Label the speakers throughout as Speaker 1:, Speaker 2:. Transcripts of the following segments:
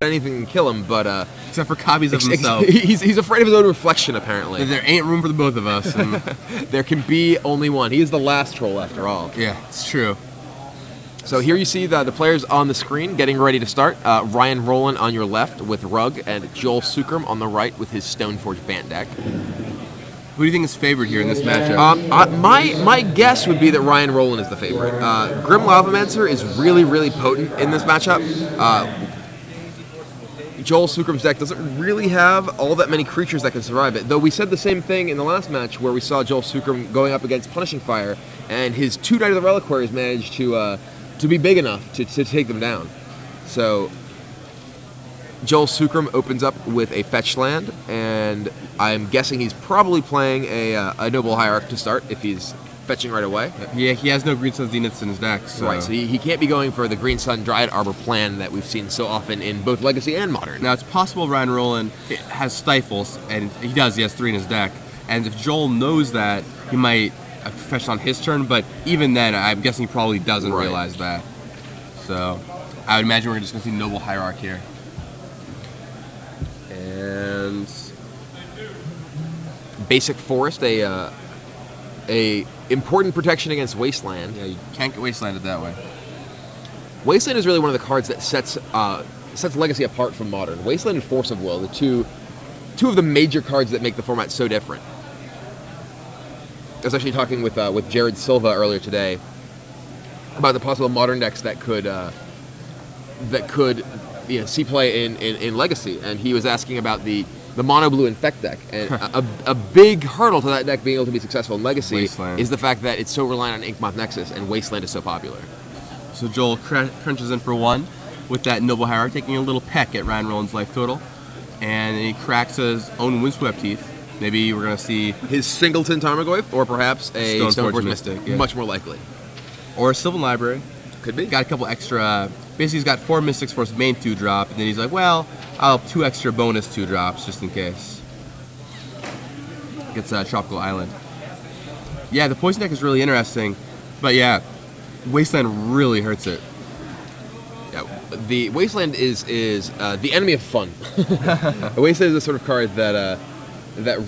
Speaker 1: anything can kill him, but
Speaker 2: except for copies of himself.
Speaker 1: He's afraid of his own reflection, apparently.
Speaker 2: There ain't room for the both of us. And
Speaker 1: there can be only one. He is the last troll, after all.
Speaker 2: Yeah, it's true.
Speaker 1: So here you see the players on the screen getting ready to start. Ryan Rolen on your left with Rug, and Joel Sukhram on the right with his Stoneforge Bant deck.
Speaker 2: Who do you think is favored here in this matchup?
Speaker 1: My guess would be that Ryan Rolen is the favorite. Grim Lavamancer is really, really potent in this matchup. Joel Sukhram's deck doesn't really have all that many creatures that can survive it, though we said the same thing in the last match where we saw Joel Sukhram going up against Punishing Fire, and his 2 Knight of the Reliquaries managed to be big enough to take them down. So Joel Sukhram opens up with a fetch land, and I'm guessing he's probably playing a Noble Hierarch to start if he's fetching right away.
Speaker 2: Yeah, he has no Green Sun Zeniths in his deck. So.
Speaker 1: Right, so he can't be going for the Green Sun Dryad Arbor plan that we've seen so often in both Legacy and Modern.
Speaker 2: Now, it's possible Ryan Rolen has Stifles, and he has 3 in his deck. And if Joel knows that, he might fetch on his turn, but even then, I'm guessing he probably doesn't realize that. So, I would imagine we're just going to see Noble Hierarch here. And
Speaker 1: Basic Forest, a important protection against Wasteland.
Speaker 2: Yeah, you can't get Wastelanded that way.
Speaker 1: Wasteland is really one of the cards that sets Legacy apart from Modern. Wasteland and Force of Will, the two of the major cards that make the format so different. I was actually talking with Jared Silva earlier today about the possible Modern decks that could see play in Legacy, and he was asking about the mono blue Infect deck, and a big hurdle to that deck being able to be successful in Legacy is the fact that it's so reliant on Inkmoth Nexus, and Wasteland is so popular.
Speaker 2: So Joel crunches in for 1 with that Noble Hierarch, taking a little peck at Ryan Rolen's life total, and he cracks his own Windswept Teeth. Maybe we're going to see
Speaker 1: his Singleton Tarmogoyf, or perhaps a Stoneforge Mystic.
Speaker 2: Yeah.
Speaker 1: Much more likely.
Speaker 2: Or a Sylvan Library.
Speaker 1: Could be.
Speaker 2: Got a couple extra. Basically, he's got 4 Mystics for his main 2-drop, and then he's like, well, I'll have 2 extra bonus 2-drops just in case. Gets Tropical Island. Yeah, the poison deck is really interesting, but yeah, Wasteland really hurts it.
Speaker 1: Yeah, the Wasteland is the enemy of fun. Wasteland is the sort of card that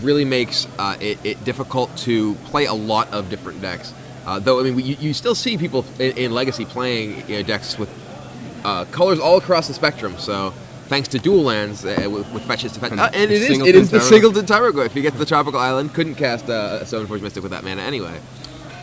Speaker 1: really makes it difficult to play a lot of different decks. Though, I mean, you still see people in Legacy playing decks with colors all across the spectrum. So, thanks to dual lands with fetches to fetch. And it is the Singleton Tarmogoyf. If you get to the Tropical Island, couldn't cast a Stoneforge Mystic with that mana anyway.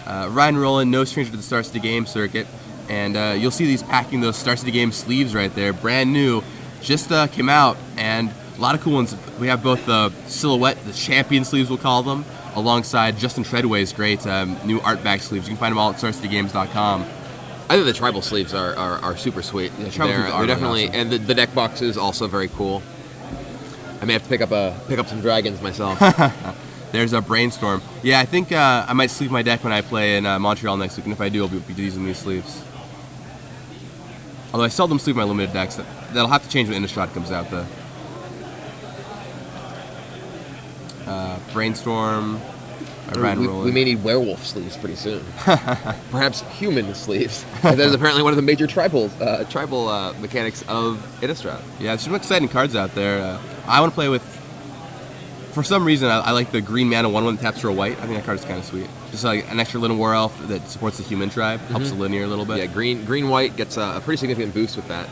Speaker 2: Ryan Rolen, no stranger to the Star City Games circuit. And you'll see these packing those Star City Games sleeves right there. Brand new. Just came out. And a lot of cool ones. We have both the Silhouette, the Champion sleeves we'll call them, alongside Justin Treadway's great new art bag sleeves. You can find them all at StarCityGames.com.
Speaker 1: I think the tribal sleeves are super sweet.
Speaker 2: Yeah,
Speaker 1: they're definitely awesome. And the deck box is also very cool. I may have to pick up some dragons myself.
Speaker 2: There's a Brainstorm. Yeah, I think I might sleeve my deck when I play in Montreal next week, and if I do, I'll be using these sleeves. Although I seldom sleeve my limited decks. That'll have to change when Innistrad comes out, though. Brainstorm.
Speaker 1: We may need werewolf sleeves pretty soon. Perhaps human sleeves. That is apparently one of the major tribal mechanics of Innistrad.
Speaker 2: Yeah, there's some exciting cards out there. I want to play with... For some reason, I like the green mana 1/1 that taps for a white. I think that card is kind of sweet. Just like an extra Linen War Elf that supports the human tribe. Helps the linear a little bit.
Speaker 1: Yeah, green-white gets a pretty significant boost with that.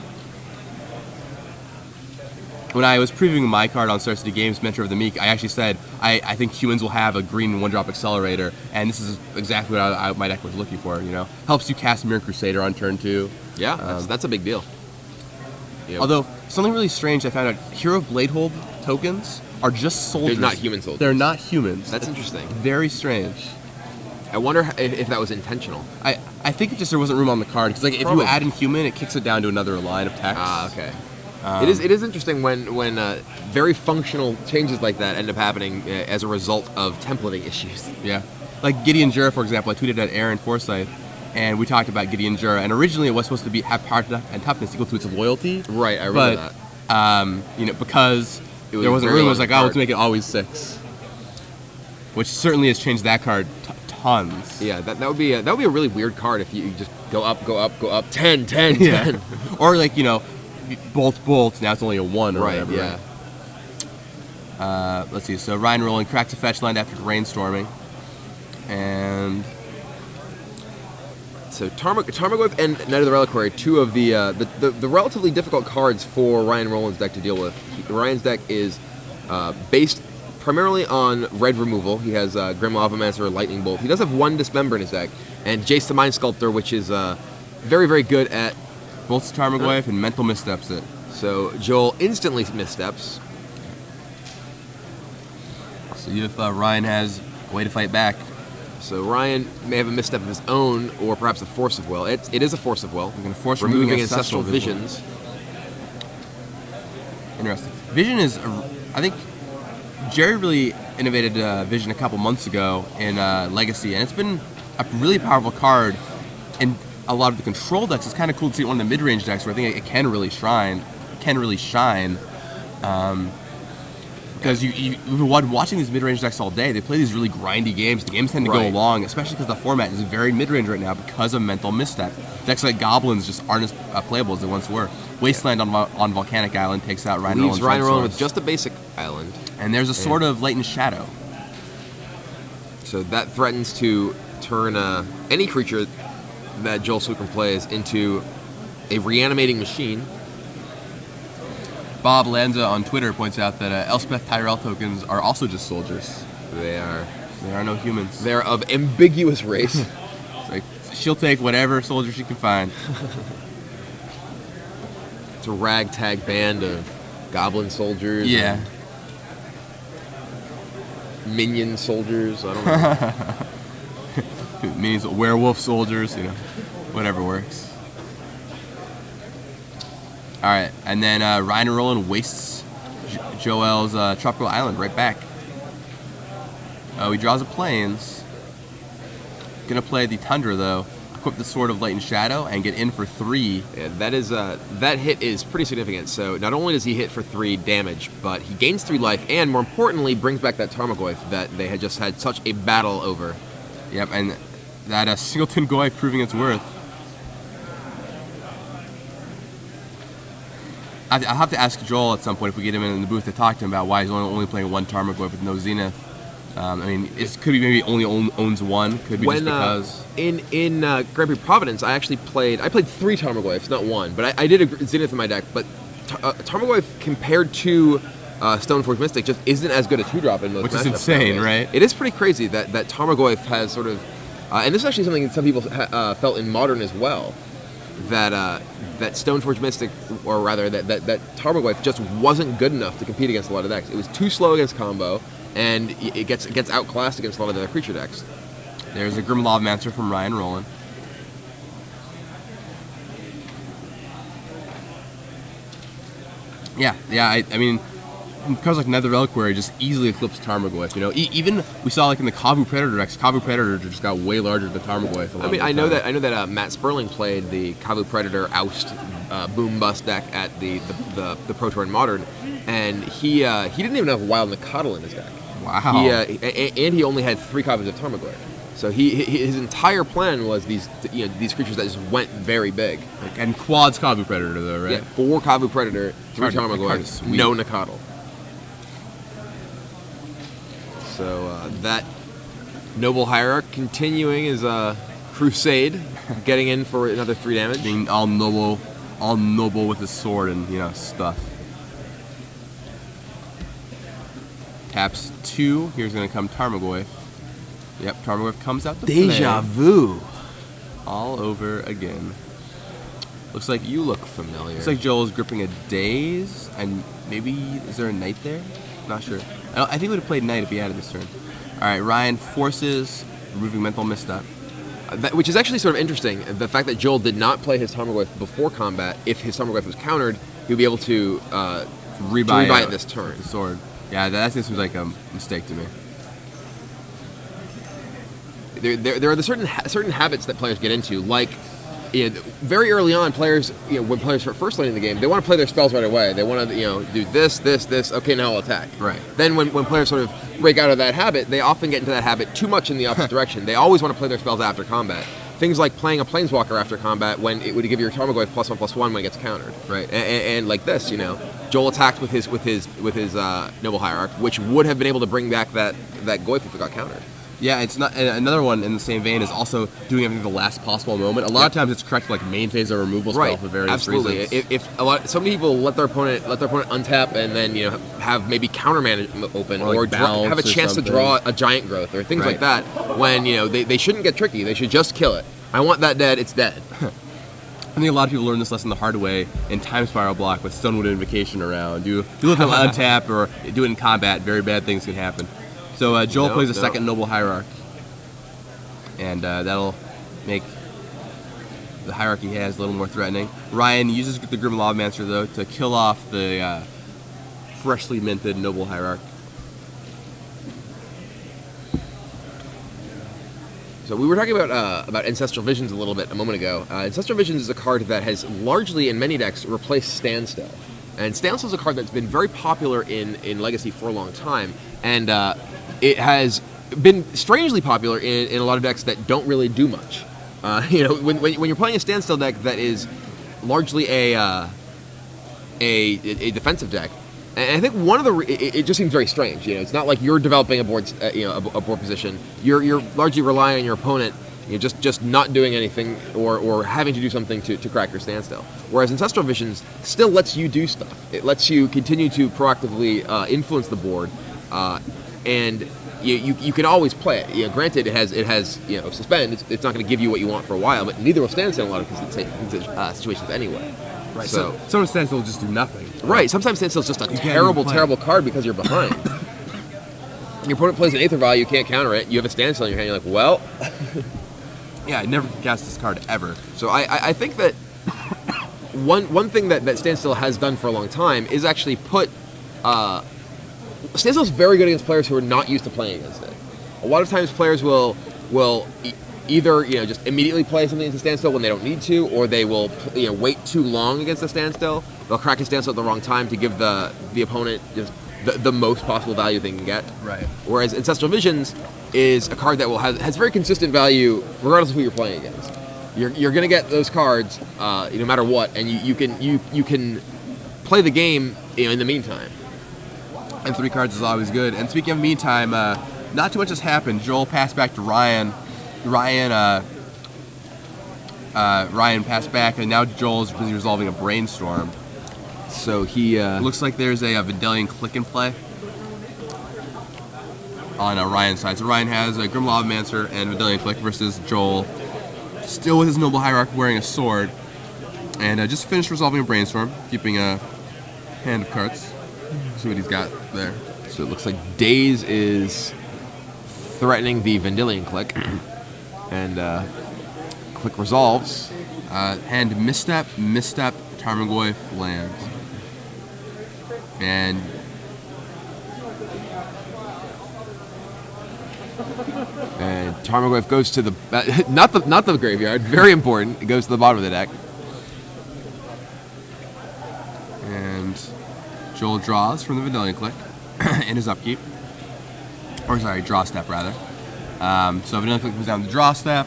Speaker 2: When I was previewing my card on Star City Games Mentor of the Meek, I actually said I think humans will have a green 1-drop accelerator, and this is exactly what my deck was looking for. Helps you cast Mirror Crusader on turn 2.
Speaker 1: Yeah, that's a big deal.
Speaker 2: Yep. Although something really strange I found out: Hero Bladehold tokens are just soldiers.
Speaker 1: They're not human soldiers.
Speaker 2: They're not humans.
Speaker 1: That's interesting.
Speaker 2: Very strange.
Speaker 1: I wonder if that was intentional.
Speaker 2: I think it just there wasn't room on the card because if you add in human, it kicks it down to another line of text.
Speaker 1: Okay. It is interesting when very functional changes like that end up happening as a result of templating issues.
Speaker 2: Yeah, like Gideon Jura, for example. I tweeted at Aaron Forsyth, and we talked about Gideon Jura. And originally, it was supposed to have power and toughness equal to its loyalty.
Speaker 1: Right, I remember
Speaker 2: that. Because there wasn't room, I was like, let's make it always 6, which certainly has changed that card tons.
Speaker 1: Yeah, that would be a really weird card if you just go up, 10, 10, 10.
Speaker 2: Or both bolts. Now it's only a 1 or
Speaker 1: Right,
Speaker 2: whatever.
Speaker 1: yeah.
Speaker 2: Right? Let's see. So Ryan Rolen cracks a fetch land after rainstorming. And
Speaker 1: So Tarmogoyf and Knight of the Reliquary, two of the relatively difficult cards for Ryan Roland's deck to deal with. Ryan's deck is based primarily on red removal. He has Grim Lavamancer, Lightning Bolt. He does have one Dismember in his deck, and Jace the Mind Sculptor, which is very, very good at
Speaker 2: bolts Tarmogoyf and mental missteps it.
Speaker 1: So Joel instantly missteps.
Speaker 2: So if Ryan has a way to fight back.
Speaker 1: So Ryan may have a misstep of his own, or perhaps a Force of Will. It is a Force of Will.
Speaker 2: We're going to force
Speaker 1: removing Ancestral Visions.
Speaker 2: Interesting. Vision is, I think, Jerry really innovated Vision a couple months ago in Legacy, and it's been a really powerful card in a lot of the control decks. It's kind of cool to see one of the mid-range decks where I think it can really shine. Because you've been watching these mid-range decks all day. They play these really grindy games. The games tend to go long, especially because the format is very mid-range right now because of mental misstep. Decks like Goblins just aren't as playable as they once were. Wasteland on Volcanic Island takes out Ryan Roland.
Speaker 1: Leaves Ryan Roland with just a basic island.
Speaker 2: And there's a sort of Light and Shadow.
Speaker 1: So that threatens to turn any creature that Joel Sukhram plays into a reanimating machine.
Speaker 2: Bob Lanza on Twitter points out that Elspeth Tyrell tokens are also just soldiers.
Speaker 1: They are.
Speaker 2: There are no humans.
Speaker 1: They're of ambiguous race.
Speaker 2: It's like, she'll take whatever soldier she can find.
Speaker 1: It's a ragtag band of goblin soldiers.
Speaker 2: Yeah.
Speaker 1: Minion soldiers. I don't know.
Speaker 2: Minions, werewolf soldiers, whatever works. All right, and then Ryan Roland wastes Joel's Tropical Island right back. He draws a Plains. Gonna play the Tundra though. Equip the Sword of Light and Shadow and get in for 3.
Speaker 1: Yeah, that hit is pretty significant. So not only does he hit for 3 damage, but he gains 3 life, and more importantly, brings back that Tarmogoyf that they had just had such a battle over.
Speaker 2: Yep, and that Singleton Goyf proving its worth. I'll have to ask Joel at some point if we get him in the booth to talk to him about why he's only playing 1 Tarmogoyf with no Zenith. It could be maybe only owns 1. Could be just because.
Speaker 1: In Grand Prix Providence, I played 3 Tarmogoyfs, not 1, but I did a Zenith in my deck. But Tarmogoyf compared to Stoneforge Mystic just isn't as good a 2-drop in most matchups.
Speaker 2: Which is insane, right?
Speaker 1: It is pretty crazy that Tarmogoyf has sort of, and this is actually something that some people felt in Modern as well. That Stoneforge Mystic, or rather that Tarmogoyf just wasn't good enough to compete against a lot of decks. It was too slow against combo, and it gets outclassed against a lot of the other creature decks.
Speaker 2: There's a Grim Lavamancer from Ryan Roland. Yeah. I mean, cards like Nether Reliquary just easily eclipse Tarmogoyf. Even we saw like in the Kavu Predator decks, Kavu Predator just got way larger than Tarmogoyf.
Speaker 1: I know that Matt Sperling played the Kavu Predator Oust Boom Bust deck at the Pro Tour in Modern, and he didn't even have Wild Nakatl in his deck.
Speaker 2: Wow.
Speaker 1: And he only had 3 copies of Tarmogoyf. So his entire plan was these creatures that just went very big.
Speaker 2: And quads Kavu Predator though, right?
Speaker 1: Yeah, 4 Kavu Predator, 3 Tarmogoyf, no Nakatl. So that Noble Hierarch continuing his crusade, getting in for another 3 damage.
Speaker 2: Being all noble with his sword and stuff. Taps 2. Here's gonna come Tarmogoyf. Yep, Tarmogoyf comes out the
Speaker 1: Deja vu.
Speaker 2: All over again. Looks like
Speaker 1: you look familiar.
Speaker 2: Looks like Joel's gripping a Daze, and maybe is there a Knight there? Not sure. I think he would have played Knight if he had it this turn. All right, Ryan forces removing mental misstep.
Speaker 1: Which is actually sort of interesting. The fact that Joel did not play his Tarmogoyf before combat. If his Tarmogoyf was countered, he would be able to rebuy it this turn.
Speaker 2: The sword. Yeah, that seems like a mistake to me.
Speaker 1: There are the certain habits that players get into, like very early on, players when players are first learning the game, they want to play their spells right away. They want to do this. Okay, now I'll attack.
Speaker 2: Right.
Speaker 1: Then when players sort of break out of that habit, they often get into that habit too much in the opposite direction. They always want to play their spells after combat. things like playing a Planeswalker after combat when it would give your Tarmogoyf +1/+1 when it gets countered.
Speaker 2: Right.
Speaker 1: And like this, Joel attacked with his Noble Hierarch, which would have been able to bring back that Goyf if it got countered.
Speaker 2: Yeah, it's not. And another one in the same vein is also doing everything at the last possible moment. A lot of times it's correct, like main phase or removal spell for various reasons.
Speaker 1: If so many people let their opponent untap and then have maybe counter mana open or have a chance to draw a giant growth or things like that. When they shouldn't get tricky, they should just kill it. I want that dead. It's dead.
Speaker 2: I think a lot of people learn this lesson the hard way in Time Spiral block with Stonewood Invocation around. You let them untap or do it in combat. Very bad things can happen. So Joel plays a second Noble Hierarch, and that'll make the hierarchy he has a little more threatening. Ryan uses the Grim Lavamancer, though, to kill off the freshly minted Noble Hierarch.
Speaker 1: So we were talking about Ancestral Visions a little bit a moment ago. Ancestral Visions is a card that has largely, in many decks, replaced Standstill. And Standstill is a card that's been very popular in Legacy for a long time, and it has been strangely popular in a lot of decks that don't really do much. When you're playing a Standstill deck that is largely a defensive deck, and I think one of it just seems very strange. It's not like you're developing a board a board position. You're largely relying on your opponent, just not doing anything or having to do something to crack your Standstill. Whereas Ancestral Visions still lets you do stuff. It lets you continue to proactively influence the board. And you can always play it. Granted, it has suspend. It's not going to give you what you want for a while, but neither will Standstill in a lot of situations anyway.
Speaker 2: Right. So sometimes Standstill will just do nothing.
Speaker 1: Right. Sometimes Standstill is just a terrible card because you're behind. Your opponent plays an Aether Vial, you can't counter it. You have a Standstill in your hand. You're like, well.
Speaker 2: Yeah, I never cast this card ever.
Speaker 1: So I think that one thing that Standstill has done for a long time is actually put. Standstill is very good against players who are not used to playing against it. A lot of times players will either just immediately play something into Standstill when they don't need to, or they will wait too long against a Standstill. They'll crack a Standstill at the wrong time to give the opponent just the most possible value they can get.
Speaker 2: Right.
Speaker 1: Whereas Ancestral Visions is a card that has very consistent value regardless of who you're playing against. You're going to get those cards no matter what, and you can play the game in the meantime.
Speaker 2: And 3 cards is always good. And speaking of meantime, not too much has happened. Joel passed back to Ryan. Ryan passed back, and now Joel's busy resolving a brainstorm.
Speaker 1: So he
Speaker 2: looks like there's a Vendilion Click in play on Ryan's side. So Ryan has a Grim Lavamancer and Vendilion Click versus Joel, still with his Noble Hierarch wearing a sword, and just finished resolving a brainstorm, keeping a hand of cards. See what he's got there.
Speaker 1: So it looks like Daze is threatening the Vendilion Click, and Click resolves.
Speaker 2: Hand Misstep, Tarmogoyf lands. And
Speaker 1: Tarmogoyf goes to the not the graveyard. Very important. It goes to the bottom of the deck.
Speaker 2: And Joel draws from the Vendilion Click in his upkeep. Or sorry, draw step rather. So Vendilion Click comes down the draw step.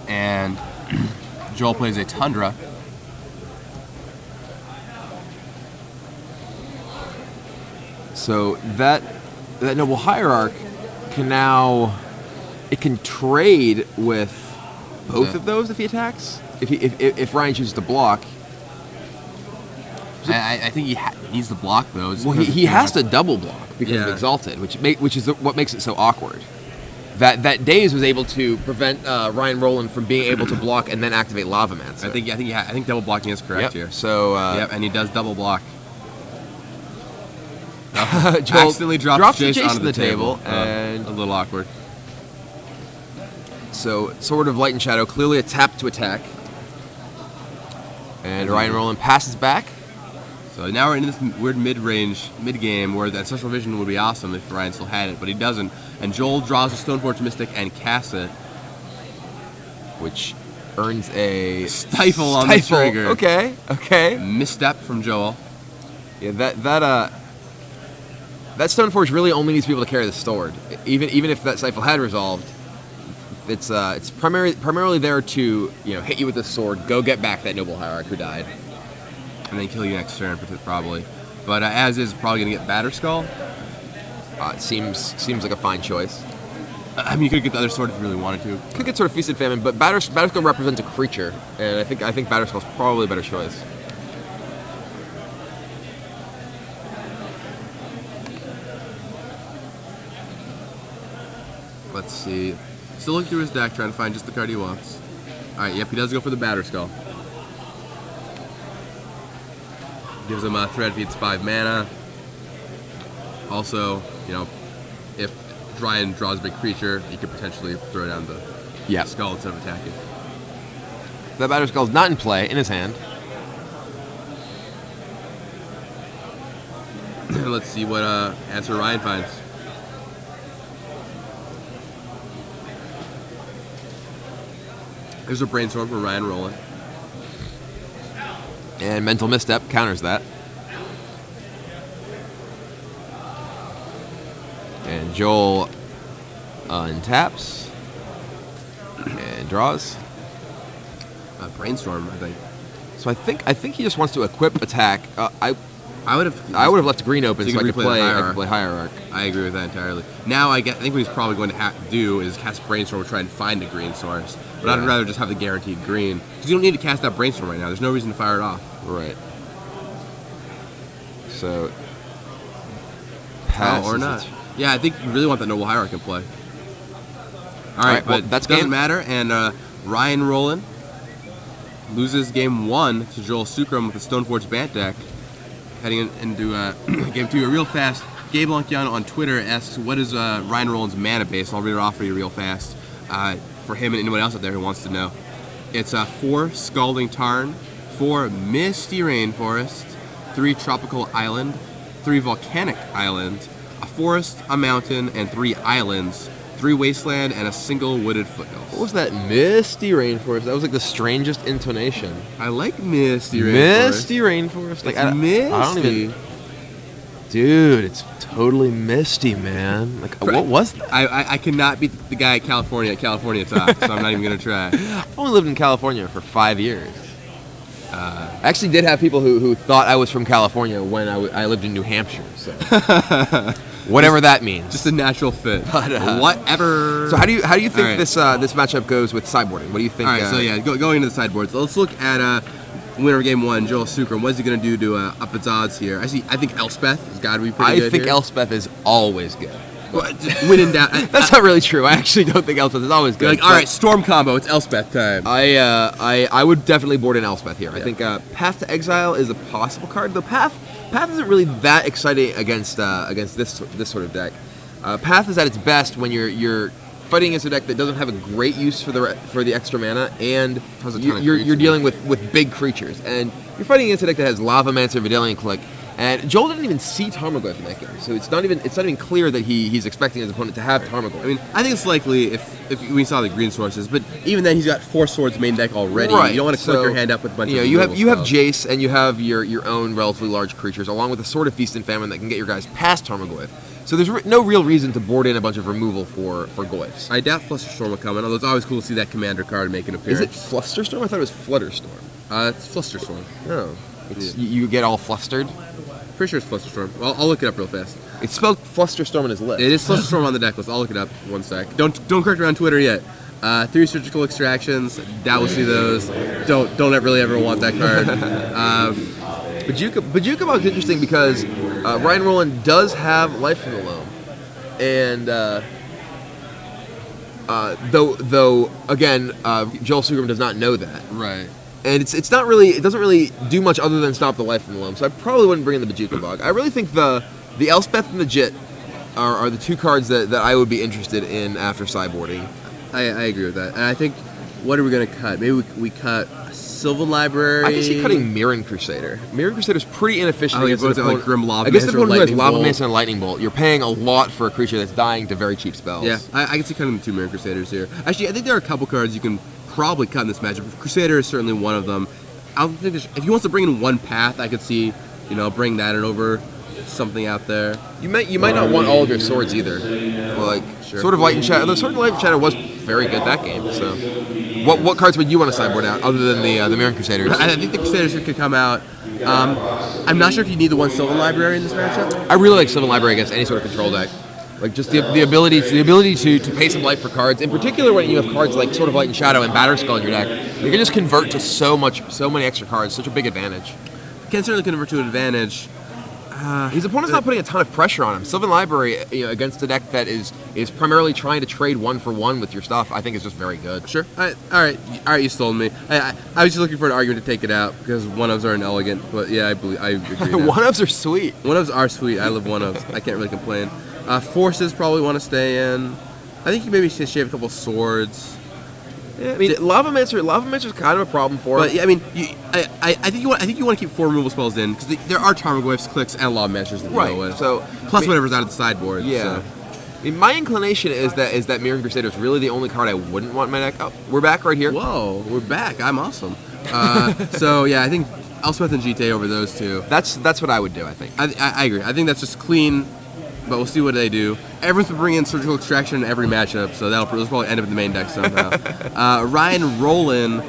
Speaker 2: And Joel plays a Tundra.
Speaker 1: So that Noble Hierarch can now trade with both of those if he attacks. If Ryan chooses to block.
Speaker 2: I think he needs to block those.
Speaker 1: Well, he has to double block because of Exalted, which is what makes it so awkward. That Daze was able to prevent Ryan Rolen from being able to block and then activate Lavamancer.
Speaker 2: I think double blocking is correct here.
Speaker 1: So
Speaker 2: and he does double block.
Speaker 1: Joel
Speaker 2: accidentally drops Jace
Speaker 1: Jace
Speaker 2: onto the table,
Speaker 1: and
Speaker 2: a little awkward.
Speaker 1: So Sword of Light and Shadow, clearly a tap to attack, and Ryan Rolen passes back.
Speaker 2: So now we're in this weird mid-game where the Ancestral Vision would be awesome if Ryan still had it, but he doesn't. And Joel draws a Stoneforge Mystic and casts it,
Speaker 1: which earns a
Speaker 2: Stifle on the trigger.
Speaker 1: Okay.
Speaker 2: Misstep from Joel.
Speaker 1: Yeah, that Stoneforge really only needs to be able to carry the sword. Even if that Stifle had resolved, It's primarily there to hit you with the sword, go get back that noble hierarch who died,
Speaker 2: and then kill you next turn probably. But as is, probably gonna get Batterskull.
Speaker 1: It seems like a fine choice.
Speaker 2: I mean, you could get the other sword if you really wanted to.
Speaker 1: Could get sort of Feast and Famine, but Batterskull represents a creature, and I think Batterskull's probably a better choice.
Speaker 2: Let's see. Still looking through his deck, trying to find just the card he wants. Alright, yep, he does go for the Batterskull. Gives him a threat, beats 5 mana. Also, if Dryan draws a big creature, you could potentially throw down the skull instead of attacking.
Speaker 1: That Batterskull's not in play, in his hand.
Speaker 2: Let's see what answer Ryan finds. There's a Brainstorm from Ryan Rolen.
Speaker 1: And Mental Misstep counters that. And Joel untaps and draws.
Speaker 2: Brainstorm, I think.
Speaker 1: So I think he just wants to equip attack.
Speaker 2: I would have
Speaker 1: left green open so I could play Hierarch.
Speaker 2: I agree with that entirely. Now I think what he's probably going to do is cast Brainstorm to try and find a green source. But I'd rather just have the guaranteed green. Because you don't need to cast that Brainstorm right now. There's no reason to fire it off.
Speaker 1: Right. So...
Speaker 2: pass or not. Yeah, I think you really want that Noble Hierarch in play. Alright,
Speaker 1: well,
Speaker 2: but
Speaker 1: that
Speaker 2: doesn't matter. And Ryan Rolen loses game 1 to Joel Sukhram with the Stoneforge Bant deck. Heading into game 2, real fast. Gabe Lonkiano on Twitter asks, what is Ryan Rolen's mana base? I'll read it off for you real fast. For him and anyone else out there who wants to know. It's 4 Scalding Tarn, 4 Misty Rainforest, 3 Tropical Island, 3 Volcanic Island, a forest, a mountain, and 3 islands, 3 Wasteland, and a single wooded foothills.
Speaker 1: What was that? Misty Rainforest. That was like the strangest intonation.
Speaker 2: I like Misty Rainforest.
Speaker 1: Misty Rainforest. Like,
Speaker 2: misty.
Speaker 1: I don't even... Dude, it's totally misty, man. Like, what was that?
Speaker 2: I cannot beat the guy at California Talk, so I'm not even going to try.
Speaker 1: I've only lived in California for 5 years. I actually did have people who thought I was from California when I lived in New Hampshire, so... Whatever that means.
Speaker 2: Just a natural fit. But, whatever.
Speaker 1: So how do you think this matchup goes with sideboarding? What do you think?
Speaker 2: All right, so yeah, going into the sideboards, let's look at winner of game 1, Joel Sukhram. What is he going to do to up its odds here? I think Elspeth has got to be pretty good.
Speaker 1: I think Elspeth is always good.
Speaker 2: Well, win in doubt.
Speaker 1: That's not really true. I actually don't think Elspeth is always good.
Speaker 2: Like, all right, Storm combo. It's Elspeth time.
Speaker 1: I would definitely board in Elspeth here. Yeah. I think Path to Exile is a possible card, though Path isn't really that exciting against this sort of deck. Path is at its best when you're fighting against a deck that doesn't have a great use for the extra mana, and you're dealing with big creatures, and you're fighting against a deck that has Lavamancer, Vidalian Click, and Joel didn't even see Tarmogoyf in that game, so it's not even clear that he's expecting his opponent to have Tarmogoyf.
Speaker 2: I mean, I think it's likely if we saw the green sources, but even then he's got 4 swords main deck already.
Speaker 1: Right.
Speaker 2: You don't want to click your hand up with a bunch of
Speaker 1: you have Jace, and you have your own relatively large creatures, along with a Sword of Feast and Famine that can get your guys past Tarmogoyf. So there's no real reason to board in a bunch of removal for Goyfs.
Speaker 2: I doubt Flusterstorm will come in, although it's always cool to see that commander card make an appearance.
Speaker 1: Is it Flusterstorm? I thought it was Flutterstorm.
Speaker 2: It's Flusterstorm.
Speaker 1: Oh. You get all flustered?
Speaker 2: Pretty sure it's Flusterstorm. Well, I'll look it up real fast.
Speaker 1: It's spelled Flusterstorm in his list.
Speaker 2: It is Flusterstorm on the deck list. I'll look it up. One sec. Don't correct me on Twitter yet. 3 Surgical Extractions. Doubt we'll see those. Don't really ever want that card.
Speaker 1: Bajuka is interesting because Ryan Rolen does have Life from the Loam, and though again, Joel Sukhram does not know that.
Speaker 2: Right.
Speaker 1: And it doesn't really do much other than stop the Life from the Loam. So I probably wouldn't bring in the Bajuka Bog. I really think the Elspeth and the Jit are the 2 cards that I would be interested in after sideboarding.
Speaker 2: I agree with that. And I think, what are we going to cut? Maybe we cut Sylvan Library.
Speaker 1: I can see cutting Mirren Crusader. Mirren Crusader's pretty inefficient
Speaker 2: against the opponent. Like Grim Lavamancer,
Speaker 1: against the opponent who has Lavamancer and Lightning Bolt. You're paying a lot for a creature that's dying to very cheap spells.
Speaker 2: Yeah, I can see cutting the 2 Mirren Crusaders here. Actually, I think there are a couple cards you can probably cut in this matchup. Crusader is certainly one of them. I don't think if he wants to bring in 1 path, I could see, bring that in over something out there.
Speaker 1: You might not want all of your swords either. Like,
Speaker 2: sure.
Speaker 1: Sword of Light and Shadow. The Sword of Light and Shadow was very good that game. So, what cards would you want to sideboard out other than the Mirran Crusaders?
Speaker 2: I think the Crusaders could come out. I'm not sure if you need the one Sylvan Library in this matchup.
Speaker 1: I really like Sylvan Library against any sort of control deck. Like just the ability to pay some life for cards, in particular when you have cards like Sword of Light and Shadow and Batterskull in your deck, you can just convert to so many extra cards, such a big advantage.
Speaker 2: Can certainly convert to an advantage.
Speaker 1: His opponent's not putting a ton of pressure on him. Sylvan Library, against a deck that is primarily trying to trade 1-for-1 with your stuff, I think is just very good.
Speaker 2: Sure. All right, you sold me. I was just looking for an argument to take it out because one-ofs are inelegant, but yeah, I agree.
Speaker 1: One-ofs are sweet.
Speaker 2: One-ofs are sweet. I love one-ofs. I can't really complain. Forces probably want to stay in. I think you maybe should shave a couple swords.
Speaker 1: Yeah, I mean, Lavamancer's kind of a problem for him.
Speaker 2: But yeah, I mean, I think you want to keep 4 removal spells in because there are Tarmogoyfs, Clicks, and Lavamancers to deal with.
Speaker 1: So
Speaker 2: plus whatever's out of the sideboard.
Speaker 1: Yeah.
Speaker 2: So.
Speaker 1: I mean, my inclination is that Mirran Crusader is really the only card I wouldn't want in my deck. Oh, we're back right here.
Speaker 2: Whoa, we're back. I'm awesome. So yeah, I think Elspeth and GTA over those two.
Speaker 1: That's what I would do. I think.
Speaker 2: I agree. I think that's just clean. But we'll see what they do. Everyone's been bringing in Surgical Extraction in every matchup, so they'll probably end up in the main deck somehow. Ryan Rolen,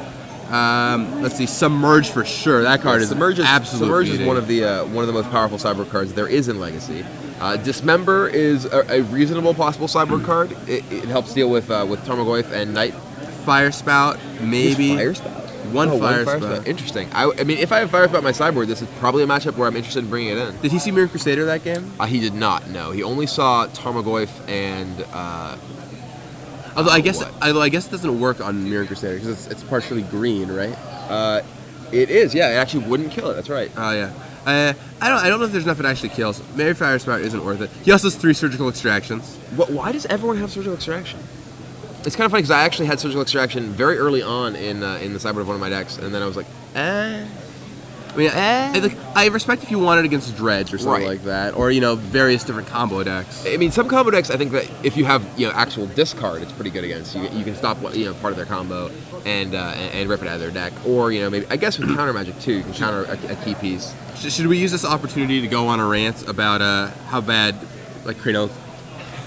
Speaker 2: let's see, Submerge for sure. That card is absolutely
Speaker 1: Submerge is one of the most powerful sideboard cards there is in Legacy. Dismember is a reasonable possible sideboard card. It helps deal with Tarmogoyf and Knight.
Speaker 2: Fire Spout, maybe.
Speaker 1: Fire Spout.
Speaker 2: One Fire Spout.
Speaker 1: Interesting. I mean, if I have Fire Spout in my sideboard, this is probably a matchup where I'm interested in bringing it in.
Speaker 2: Did he see Mirran Crusader that game?
Speaker 1: He did not. No, he only saw Tarmogoyf and.
Speaker 2: Although I guess it doesn't work on Mirran Crusader because it's partially green, right?
Speaker 1: It is. Yeah, it actually wouldn't kill it. That's right.
Speaker 2: Oh yeah. I don't know if there's enough it actually kills. Maybe Fire Spout isn't worth it. He also has 3 Surgical Extractions.
Speaker 1: Why does everyone have Surgical Extraction? It's kind of funny because I actually had Surgical Extraction very early on in the sideboard of one of my decks, and then I was like, I mean,
Speaker 2: I respect if you want it against Dredge or something like that, or various different combo decks.
Speaker 1: I mean, some combo decks, I think that if you have actual discard, it's pretty good against. You can stop part of their combo and rip it out of their deck, or maybe I guess with counter magic too, you can counter a key piece.
Speaker 2: Should we use this opportunity to go on a rant about how bad Cranial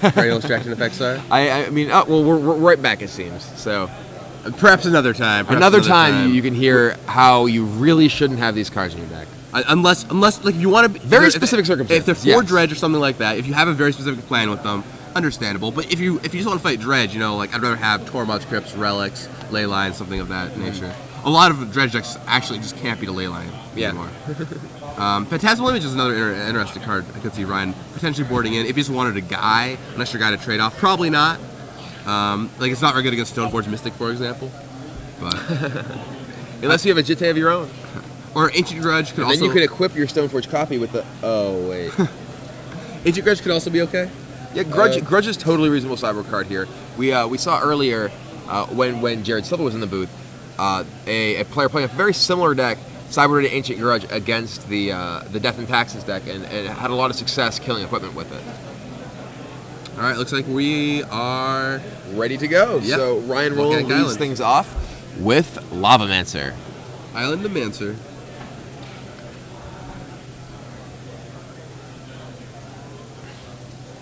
Speaker 2: Extraction effects are?
Speaker 1: I mean, we're right back, it seems. So
Speaker 2: perhaps another time.
Speaker 1: Another time you can hear how you really shouldn't have these cards in your deck.
Speaker 2: Unless like you want to be
Speaker 1: very specific circumstances.
Speaker 2: If they're 4 Dredge or something like that, if you have a very specific plan with them, understandable. But if you just want to fight Dredge, like I'd rather have Tormod's Crypts, Relics, Leyline, something of that nature. A lot of Dredge decks actually just can't beat a Leyline anymore. Phantasmal Image is another interesting card I could see Ryan potentially boarding in if you just wanted a guy, an extra guy to trade off. Probably not. It's not very good against Stoneforge Mystic, for example. But
Speaker 1: unless you have a Jitte of your own.
Speaker 2: Or Ancient Grudge could also...
Speaker 1: Then you could equip your Stoneforge copy with the... Oh, wait.
Speaker 2: Ancient Grudge could also be okay.
Speaker 1: Yeah, Grudge is totally reasonable sideboard card here. We saw earlier when Jared Silva was in the booth, a player playing a very similar deck sideboarded Ancient Grudge against the Death and Taxes deck and had a lot of success killing equipment with it.
Speaker 2: All right, looks like we are
Speaker 1: ready to go.
Speaker 2: Yep.
Speaker 1: So Ryan Rolen leads things off with Lavamancer.
Speaker 2: Island of Mancer.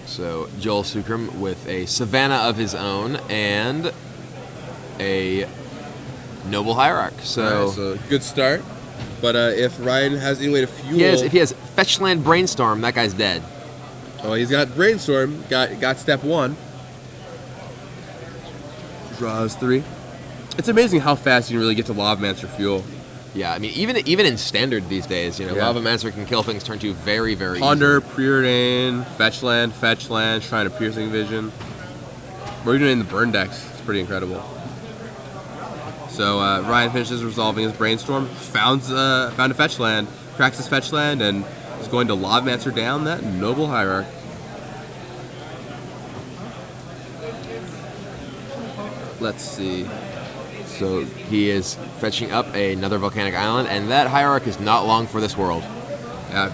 Speaker 1: So Joel Sukhram with a Savannah of his own and a Noble Hierarch.
Speaker 2: So good start. But if Ryan has any way to fuel...
Speaker 1: If he has Fetchland Brainstorm, that guy's dead.
Speaker 2: Oh, he's got Brainstorm. Got step 1. Draws 3. It's amazing how fast you can really get to Lavamancer fuel.
Speaker 1: Yeah, I mean, even in Standard these days, Lavamancer can kill things turn 2 very, very
Speaker 2: Ponder,
Speaker 1: easily.
Speaker 2: Preordain, Fetchland, Shrine of Piercing Vision. We're doing in the burn decks. It's pretty incredible. So Ryan finishes resolving his Brainstorm, found a Fetchland, cracks his Fetchland, and is going to Lavamancer down that Noble Hierarch. Let's see.
Speaker 1: So he is fetching up another Volcanic Island, and that Hierarch is not long for this world.
Speaker 2: Yeah.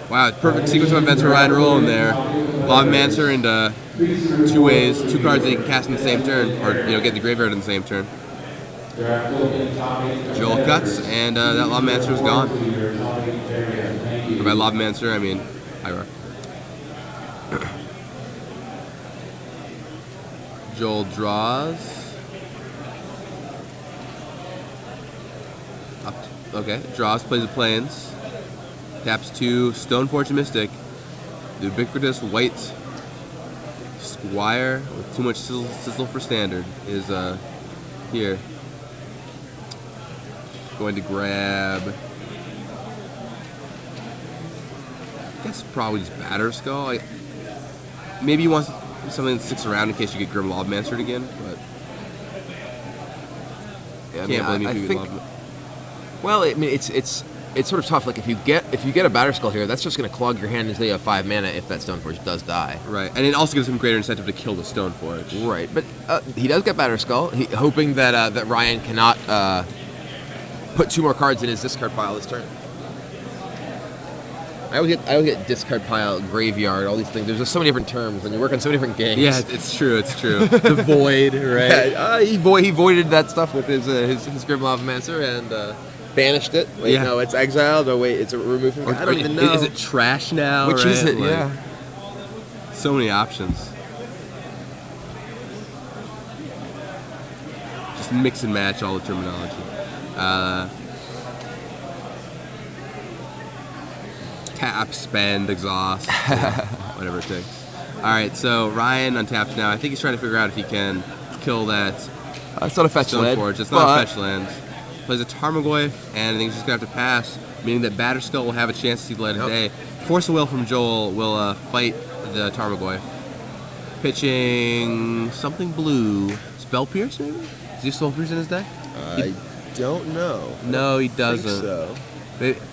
Speaker 2: Wow, perfect sequence of events for Ryan Rolen there. Lavamancer into 2 ways, 2 cards that he can cast in the same turn, or get in the graveyard in the same turn. Joel cuts, and that Lavamancer is gone. Or by Lavamancer, I mean Hierarch. Joel draws. Okay, draws, plays the Plains. Taps 2, Stoneforge Mystic. The ubiquitous white Squire with too much sizzle for standard is here. Going to grab. I guess probably just Batter Skull. Maybe he wants something that sticks around in case you get Grim Lobmancer again, but
Speaker 1: Yeah,
Speaker 2: can't blame you if you
Speaker 1: think.
Speaker 2: get
Speaker 1: Well, I mean, it's sort of tough. Like if you get a Batter Skull here, that's just going to clog your hand until you have 5 mana if that Stoneforge does die.
Speaker 2: Right, and it also gives him greater incentive to kill the Stoneforge.
Speaker 1: Right, but he does get Batter Skull, hoping that that Ryan cannot put 2 more cards in his discard pile this turn. I always get discard pile, graveyard, all these things. There's just so many different terms when you work on so many different games.
Speaker 2: Yeah, it's true. It's true. The void, right?
Speaker 1: Yeah, he voided that stuff with his Grim Lavamancer and banished it. Wait,
Speaker 2: Yeah.
Speaker 1: no, it's exiled. Oh wait, it's removed from. I don't even know.
Speaker 2: Is it trash now?
Speaker 1: Which
Speaker 2: right?
Speaker 1: is it?
Speaker 2: Like,
Speaker 1: Yeah.
Speaker 2: So many options. Just mix and match all the terminology. Tap, spend, exhaust, whatever it takes. All right, so Ryan untaps now. I think he's trying to figure out if he can kill that
Speaker 1: It's not a fetch land.
Speaker 2: Stoneforge. It's not a fetch land. Plays a Tarmogoyf, and I think he's just going to have to pass, meaning that Batterskull will have a chance to see the light of day. Force of Will from Joel will fight the Tarmogoyf. Pitching something blue. Spell Pierce, maybe? Does he have Spell Pierce in his deck?
Speaker 1: I don't know.
Speaker 2: No, he
Speaker 1: I
Speaker 2: doesn't.
Speaker 1: think so.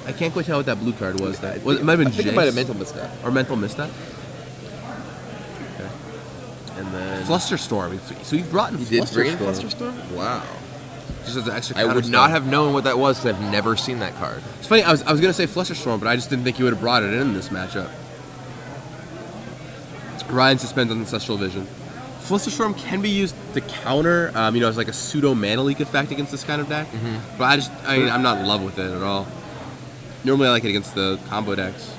Speaker 2: I can't quite tell what that blue card was. It might have been
Speaker 1: I think
Speaker 2: Jace.
Speaker 1: it might have mental misstep.
Speaker 2: Or mental misstep. Okay.
Speaker 1: And then
Speaker 2: Flusterstorm. So he brought in
Speaker 1: he did bring in
Speaker 2: Flusterstorm.
Speaker 1: Flusterstorm. Wow.
Speaker 2: Just as an extra
Speaker 1: I would
Speaker 2: counter
Speaker 1: not
Speaker 2: spell.
Speaker 1: have known what that was because I've never seen that card.
Speaker 2: It's funny, I was going to say Flusterstorm, but I just didn't think he would have brought it in this matchup. Ryan suspends Ancestral Vision. Flusterstorm can be used to counter, as like a pseudo mana leak effect against this kind of deck.
Speaker 1: Mm-hmm.
Speaker 2: But I'm not in love with it at all. Normally I like it against the combo decks.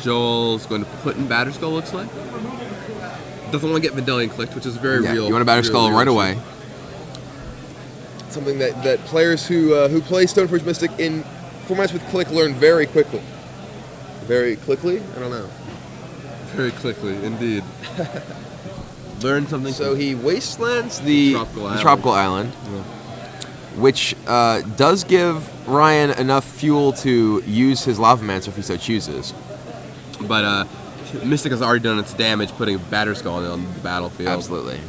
Speaker 2: Joel's going to put in Batterskull, looks like. Doesn't want to get Vendelion clicked, which is very real.
Speaker 1: You want a Batterskull right away. Something that players who play Stoneforge Mystic in formats with click learn very quickly. Very quickly? I don't know.
Speaker 2: Very quickly, indeed. Learn something.
Speaker 1: So he wastelands the
Speaker 2: Tropical
Speaker 1: Tropical Island, which does give Ryan enough fuel to use his Lavamancer if he so chooses.
Speaker 2: But Mystic has already done its damage putting Batterskull on the battlefield.
Speaker 1: Absolutely.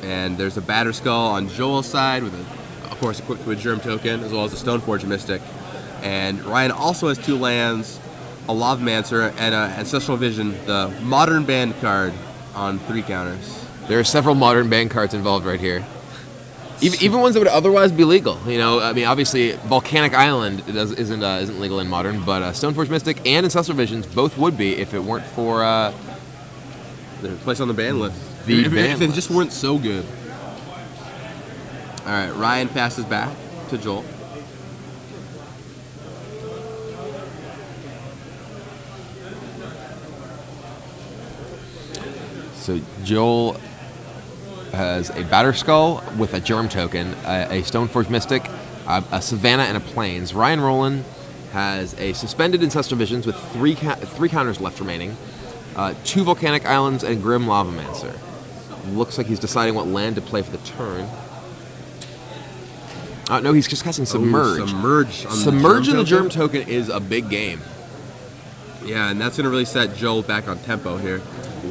Speaker 2: And there's a Batterskull on Joel's side with, of course, equipped with a Germ Token, as well as a Stoneforge Mystic. And Ryan also has 2 lands, a Lavamancer, and an Ancestral Vision, the Modern Band card, on 3 counters.
Speaker 1: There are several modern ban cards involved right here. Even ones that would otherwise be legal. I mean, obviously, Volcanic Island isn't legal in Modern, but Stoneforge Mystic and Ancestral Visions both would be if it weren't for
Speaker 2: They're placed on the ban list.
Speaker 1: If
Speaker 2: they just weren't so good. All right, Ryan passes back to Joel.
Speaker 1: So Joel has a Batterskull with a Germ Token, a Stoneforge Mystic, a Savannah, and a Plains. Ryan Rolen has a Suspended Ancestral Visions with 3 counters left remaining, 2 Volcanic Islands, and Grim Lavamancer. Looks like he's deciding what land to play for the turn. No, he's just casting Submerge. Submerge in the Germ Token is a big game.
Speaker 2: Yeah, and that's going to really set Joel back on tempo here.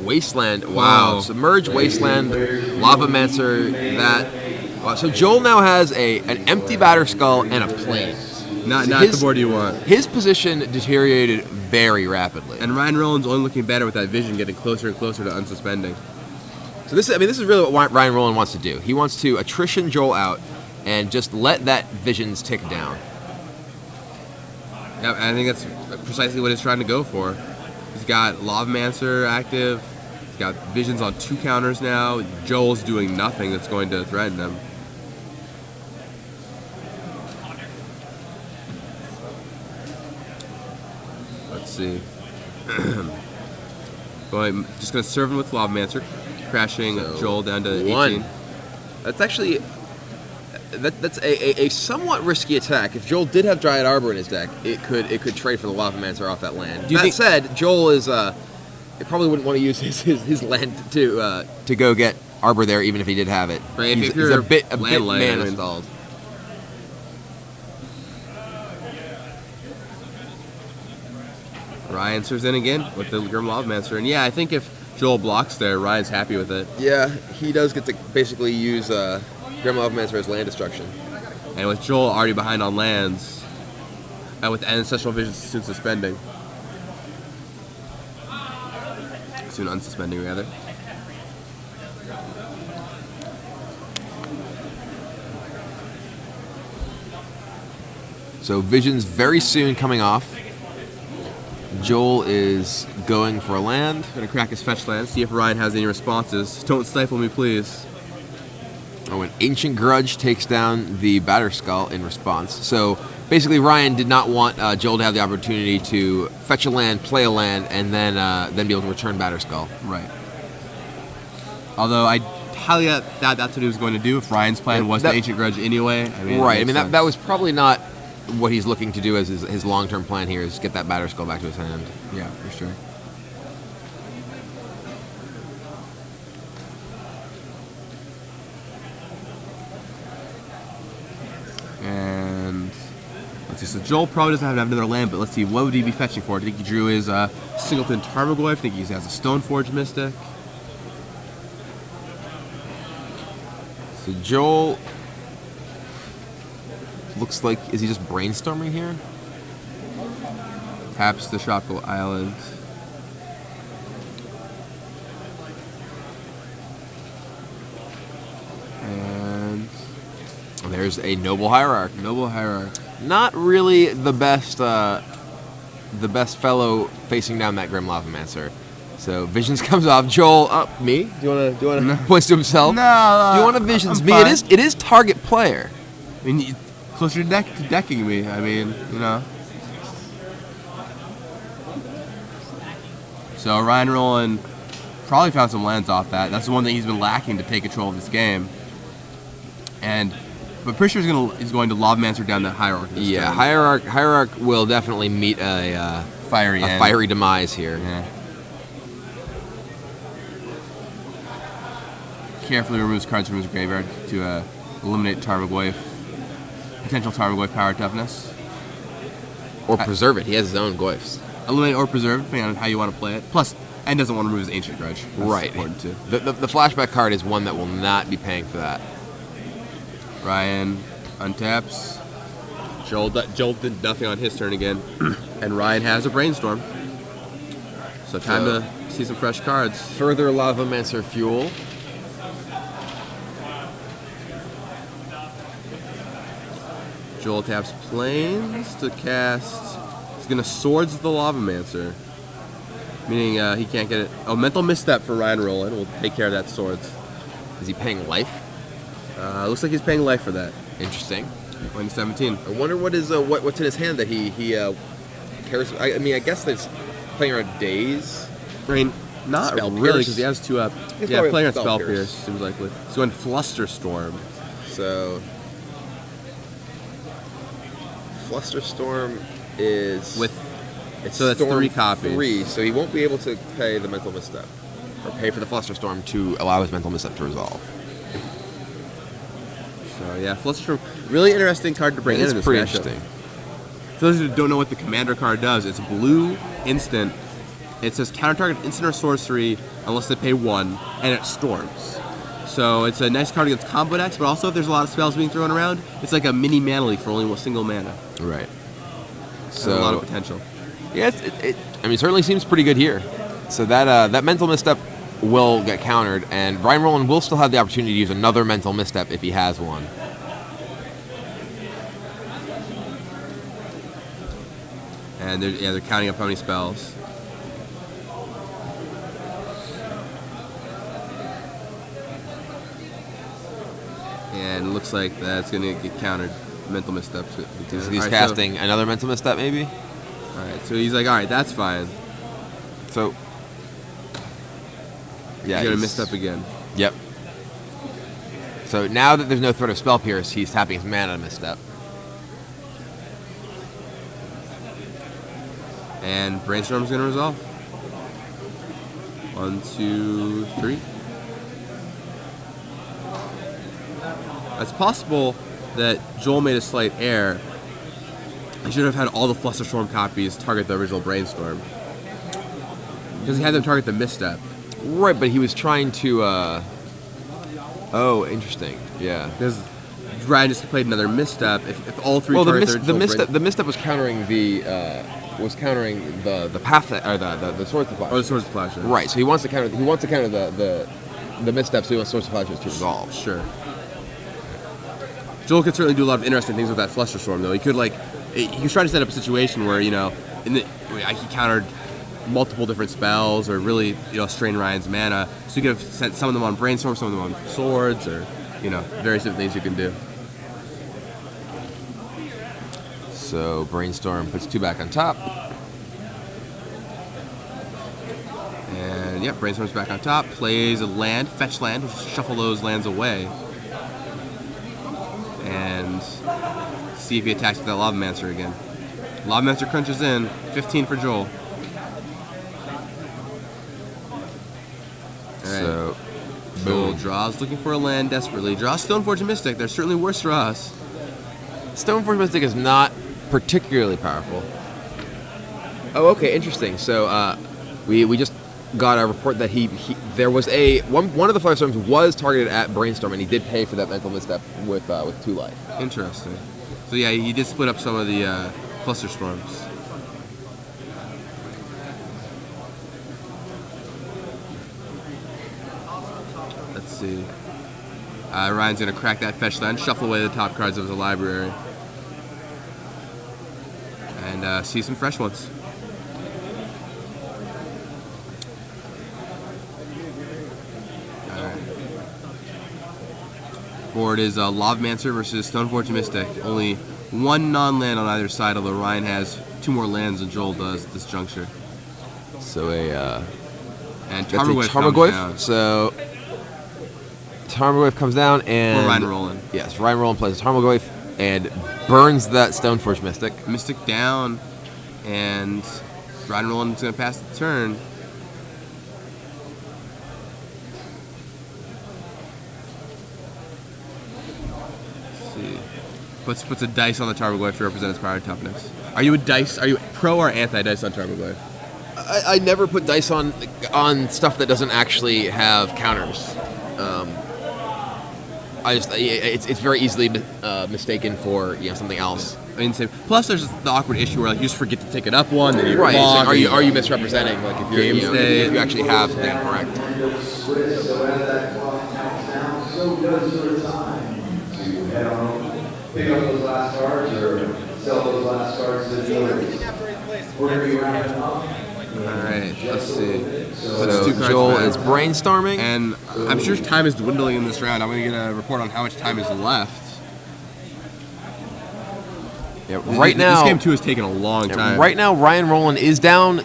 Speaker 1: Wasteland, wow.
Speaker 2: Whoa.
Speaker 1: Submerge, Wasteland, Lavamancer, that. Wow. So Joel now has an empty Batterskull and a Plains.
Speaker 2: Not
Speaker 1: his,
Speaker 2: the board you want.
Speaker 1: His position deteriorated very rapidly.
Speaker 2: And Ryan Roland's only looking better with that vision, getting closer and closer to unsuspending.
Speaker 1: So this is really what Ryan Roland wants to do. He wants to attrition Joel out and just let that visions tick down.
Speaker 2: Yeah, I think that's precisely what he's trying to go for. He's got Lavamancer active. He's got visions on 2 counters now. Joel's doing nothing that's going to threaten him. Let's see. Just going to serve him with Lavamancer, crashing Joel down to 18.
Speaker 1: That's actually that's a somewhat risky attack. If Joel did have Dryad Arbor in his deck, it could trade for the Lavamancer off that land. That said, Joel is probably wouldn't want to use his land to go get Arbor there, even if he did have it.
Speaker 2: Right,
Speaker 1: he's a bit mana stalled.
Speaker 2: Ryan serves in again with the Grim Lavamancer, and yeah, I think if Joel blocks there, Ryan's happy with it.
Speaker 1: Yeah, he does get to basically use Grim Lavamancer as land destruction.
Speaker 2: And with Joel already behind on lands, and with Ancestral Vision soon suspending. Soon unsuspending, rather.
Speaker 1: So Vision's very soon coming off. Joel is going for a land.
Speaker 2: Gonna crack his fetch land, see if Ryan has any responses. Don't stifle me, please.
Speaker 1: Oh, an Ancient Grudge takes down the Batterskull in response. So basically, Ryan did not want Joel to have the opportunity to fetch a land, play a land, and then be able to return Batterskull.
Speaker 2: Right. Although I highly doubt that's what he was going to do if Ryan's plan was the Ancient Grudge anyway. I mean,
Speaker 1: right. I mean, that was probably not what he's looking to do as his long-term plan here, is get that Batterskull back to his hand.
Speaker 2: Yeah, for sure. And let's see, so Joel probably doesn't have another land, but let's see, what would he be fetching for? Do you think he drew his Singleton Tarmogoyf? I think he has a Stoneforge Mystic.
Speaker 1: So Joel looks like, is he just brainstorming here?
Speaker 2: Taps the Tropical Island. And
Speaker 1: there's a Noble Hierarch.
Speaker 2: Noble Hierarch.
Speaker 1: Not really the best fellow facing down that Grim Lavamancer. So Visions comes off. Joel, me? Do you want to points to himself?
Speaker 2: No.
Speaker 1: Do you want to Visions me? It is target player.
Speaker 2: I mean, closer to decking me. I mean, you know. So Ryan Rolen probably found some lands off that. That's the one that he's been lacking to take control of this game. But pretty sure he's going to Lavamancer down that Hierarch.
Speaker 1: Yeah, Hierarch will definitely meet a fiery demise here.
Speaker 2: Yeah. Carefully removes cards from his graveyard to eliminate Tarmogoyf. Potential Tarmogoyf power toughness.
Speaker 1: Or preserve it. He has his own Goyfs.
Speaker 2: Eliminate or preserve, depending on how you want to play it. Plus, and doesn't want to remove his Ancient Grudge. That's
Speaker 1: right.
Speaker 2: important too.
Speaker 1: The flashback card is one that will not be paying for that.
Speaker 2: Ryan untaps. Joel did nothing on his turn again. And Ryan has a Brainstorm. So time to see some fresh cards.
Speaker 1: Further Lavamancer fuel.
Speaker 2: Joel taps Plains to cast. He's going to Swords the Lavamancer. Meaning he can't get it. Oh, Mental Misstep for Ryan Rolen. We'll take care of that Swords.
Speaker 1: Is he paying life?
Speaker 2: Looks like he's paying life for that.
Speaker 1: Interesting.
Speaker 2: Going to 17.
Speaker 1: I wonder what is what's in his hand that he cares. I mean, I guess that's playing around Daze.
Speaker 2: I mean, not
Speaker 1: Spell
Speaker 2: really,
Speaker 1: Pierce.
Speaker 2: because he has two up. Yeah, playing on Spell Pierce seems likely. He's going Flusterstorm.
Speaker 1: So Flusterstorm is
Speaker 2: so that's 3 copies.
Speaker 1: 3, so he won't be able to pay the Mental Misstep or pay for the Flusterstorm to allow his Mental Misstep to resolve.
Speaker 2: So yeah, Flusterstorm, really interesting card to bring in.
Speaker 1: It's pretty interesting.
Speaker 2: For those who don't know what the Commander card does, it's blue instant. It says counter target instant or sorcery unless they pay 1, and it storms. So it's a nice card against combo decks, but also if there's a lot of spells being thrown around, it's like a mini mana leak for only one single mana.
Speaker 1: Right.
Speaker 2: So a lot of potential.
Speaker 1: Yeah, I mean, it certainly seems pretty good here. So that Mental Misstep will get countered, and Ryan Rolen will still have the opportunity to use another Mental Misstep if he has one.
Speaker 2: And they're counting up how many spells. And it looks like that's going to get countered. Mental Missteps.
Speaker 1: He's casting another Mental Misstep, maybe?
Speaker 2: Alright, so he's like, alright, that's fine.
Speaker 1: So Yeah,
Speaker 2: He's gonna misstep again.
Speaker 1: Yep. So now that there's no threat of Spell Pierce, he's tapping his mana to misstep.
Speaker 2: And Brainstorm's gonna resolve. 1, 2, 3. It's possible that Joel made a slight error. He should have had all the Flusterstorm copies target the original Brainstorm. Because he had them target the misstep.
Speaker 1: Right, but he was trying to. Oh, interesting. Yeah.
Speaker 2: Because Ryan just played another misstep. If all three
Speaker 1: Well,
Speaker 2: target
Speaker 1: the misstep was countering the path or the Swords of Flash.
Speaker 2: Oh, the Swords of Flash. Yeah.
Speaker 1: Right. So he wants to counter the misstep. So he wants Swords of Flash to resolve.
Speaker 2: Sure. Joel could certainly do a lot of interesting things with that Flusterstorm, though. He could he was trying to set up a situation where he countered multiple different spells, or really strain Ryan's mana. So you could have sent some of them on Brainstorm, some of them on Swords, or various different things you can do.
Speaker 1: So Brainstorm puts 2 back on top.
Speaker 2: And yep, Brainstorm's back on top. Plays a land, fetch land, which shuffle those lands away. And see if he attacks with that Lavamancer again. Lavamancer crunches in, 15 for Joel. Alright.
Speaker 1: So
Speaker 2: Joel draws, looking for a land desperately. Draws Stoneforge and Mystic. They're certainly worse for us.
Speaker 1: Stoneforge Mystic is not particularly powerful. Oh, okay, interesting. So we just got a report that there was one of the Flusterstorms was targeted at Brainstorm, and he did pay for that mental misstep with 2 life.
Speaker 2: Interesting. So yeah, he did split up some of the Flusterstorms. Let's see. Ryan's gonna crack that fetch land, shuffle away the top cards of the library, and see some fresh ones. Board is Lavamancer versus Stoneforge Mystic. Only 1 non-land on either side, although Ryan has 2 more lands than Joel does at this juncture.
Speaker 1: So
Speaker 2: and
Speaker 1: Tarmogoyf. So Tarmogoyf comes down and
Speaker 2: Ryan Rolen.
Speaker 1: Yes, Ryan Rolen plays Tarmogoyf and burns that Stoneforge Mystic.
Speaker 2: Mystic down, and Ryan Rolen's going to pass the turn. Puts a dice on the Tarmogoyf to represent its power and toughness. Are you pro or anti-dice on Tarmogoyf?
Speaker 1: I never put dice on stuff that doesn't actually have counters. It's very easily mistaken for something else.
Speaker 2: Insane. Plus, there's the awkward issue where you just forget to take it up one. Then you
Speaker 1: right.
Speaker 2: Log,
Speaker 1: are you misrepresenting? Like if you're if you actually have something incorrect.
Speaker 3: So as that clock counts down, so does your time to head on, pick up those last cards or sell those last cards to the dealers. We're going to be wrapping up.
Speaker 2: Alright, let's see.
Speaker 1: So Joel is brainstorming.
Speaker 2: And I'm sure time is dwindling in this round. I'm going to get a report on how much time is left.
Speaker 1: Yeah, right now,
Speaker 2: this game too has taken a long time.
Speaker 1: Right now, Ryan Rolen is down.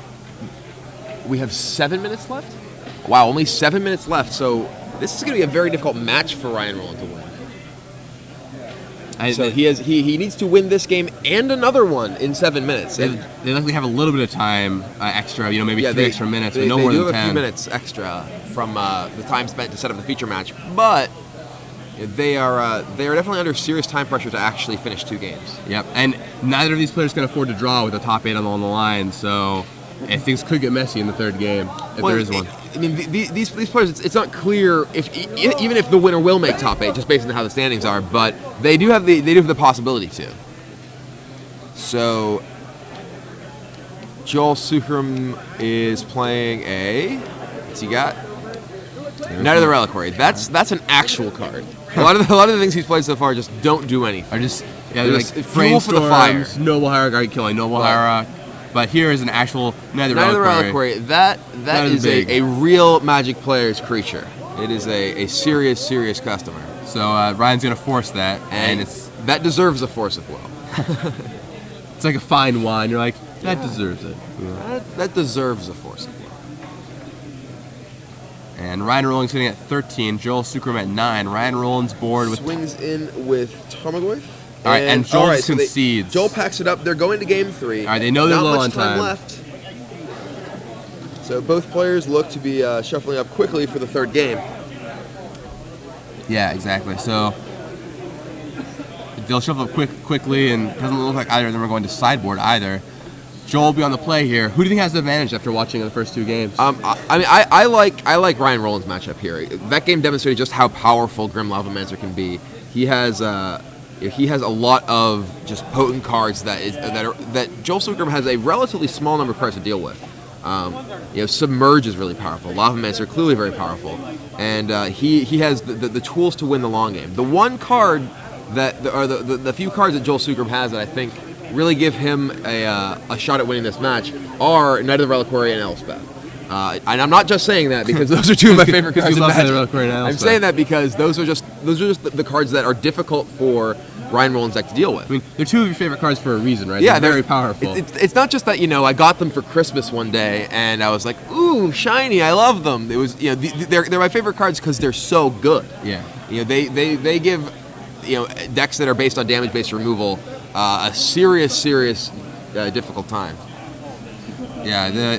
Speaker 1: We have 7 minutes left. Wow, only 7 minutes left. So this is going to be a very difficult match for Ryan Rolen to win. He needs to win this game and another one in 7 minutes.
Speaker 2: They likely have a little bit of time extra, maybe 3 extra minutes, but no more than 10.
Speaker 1: They do have a few minutes extra from the time spent to set up the feature match, but they are definitely under serious time pressure to actually finish 2 games.
Speaker 2: Yep, and neither of these players can afford to draw with the top 8 on the line, so things could get messy in the 3rd game if there is one.
Speaker 1: I mean, these players, it's not clear even if the winner will make top 8, just based on how the standings are. But they do have the possibility to. So Joel Sukhram is playing what's he got? Knight of the Reliquary. That's an actual card. A lot of the things he's played so far just don't do anything.
Speaker 2: They're like
Speaker 1: fuel for the fire.
Speaker 2: Noble Hierarchy killing Noble Hierarchy. But here is an actual Knight of the
Speaker 1: Reliquary. That is a real Magic player's creature. It is a serious customer.
Speaker 2: So Ryan's going to force that, and
Speaker 1: that deserves a force of will.
Speaker 2: It's like a fine wine. You're like, that deserves it.
Speaker 1: That deserves a force of will.
Speaker 2: And Ryan Rolen sitting at 13, Joel Sukhram at 9. Ryan Rolen's board with...
Speaker 1: Swings in with Tarmogoyf.
Speaker 2: All right, and Joel just concedes.
Speaker 1: Joel packs it up. They're going to game 3.
Speaker 2: All right, they know they're low on time.
Speaker 1: Not much time left. So both players look to be shuffling up quickly for the 3rd game.
Speaker 2: Yeah, exactly. So they'll shuffle up quickly, and it doesn't look like either of them are going to sideboard either. Joel will be on the play here. Who do you think has the advantage after watching the first 2 games?
Speaker 1: I like Ryan Rolen's matchup here. That game demonstrated just how powerful Grim Lavamancer can be. He has a lot of just potent cards that Joel Sukhram has a relatively small number of cards to deal with. Submerge is really powerful. Lavamancer clearly very powerful, and he has the tools to win the long game. The one card the few cards that Joel Sukhram has that I think really give him a shot at winning this match are Knight of the Reliquary and Elspeth. And I'm not just saying that because those are 2 of my favorite cards in Magic. I'm saying that because those are just the cards that are difficult for Ryan Rolen's deck to deal with.
Speaker 2: I mean, they're 2 of your favorite cards for a reason, right?
Speaker 1: Yeah,
Speaker 2: they're very powerful.
Speaker 1: It's not just that I got them for Christmas one day and I was like, ooh, shiny, I love them. It was they're my favorite cards because they're so good.
Speaker 2: Yeah.
Speaker 1: They give decks that are based on damage-based removal a serious difficult time.
Speaker 2: Yeah,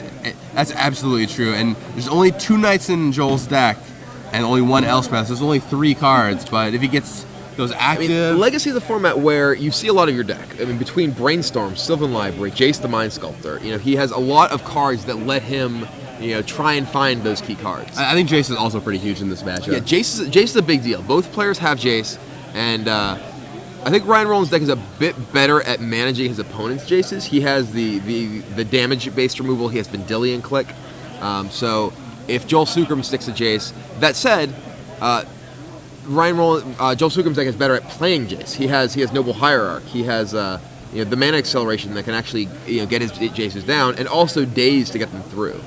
Speaker 2: that's absolutely true. And there's only 2 Knights in Joel's deck and only 1 Elspeth. So there's only 3 cards, but if he gets those active...
Speaker 1: Legacy is a format where you see a lot of your deck. Between Brainstorm, Sylvan Library, Jace the Mind Sculptor, he has a lot of cards that let him, try and find those key cards.
Speaker 2: I think Jace is also pretty huge in this matchup.
Speaker 1: Yeah, Jace is a big deal. Both players have Jace, and I think Ryan Rolen's deck is a bit better at managing his opponent's Jaces. He has the damage-based removal. He has Vendilion Click. So if Joel Sukhram sticks a Jace, that said, Ryan Rolen, Joel Sukram's deck is better at playing Jace. He has Noble Hierarch. He has the mana acceleration that can actually get his Jaces down, and also Daze to get them through.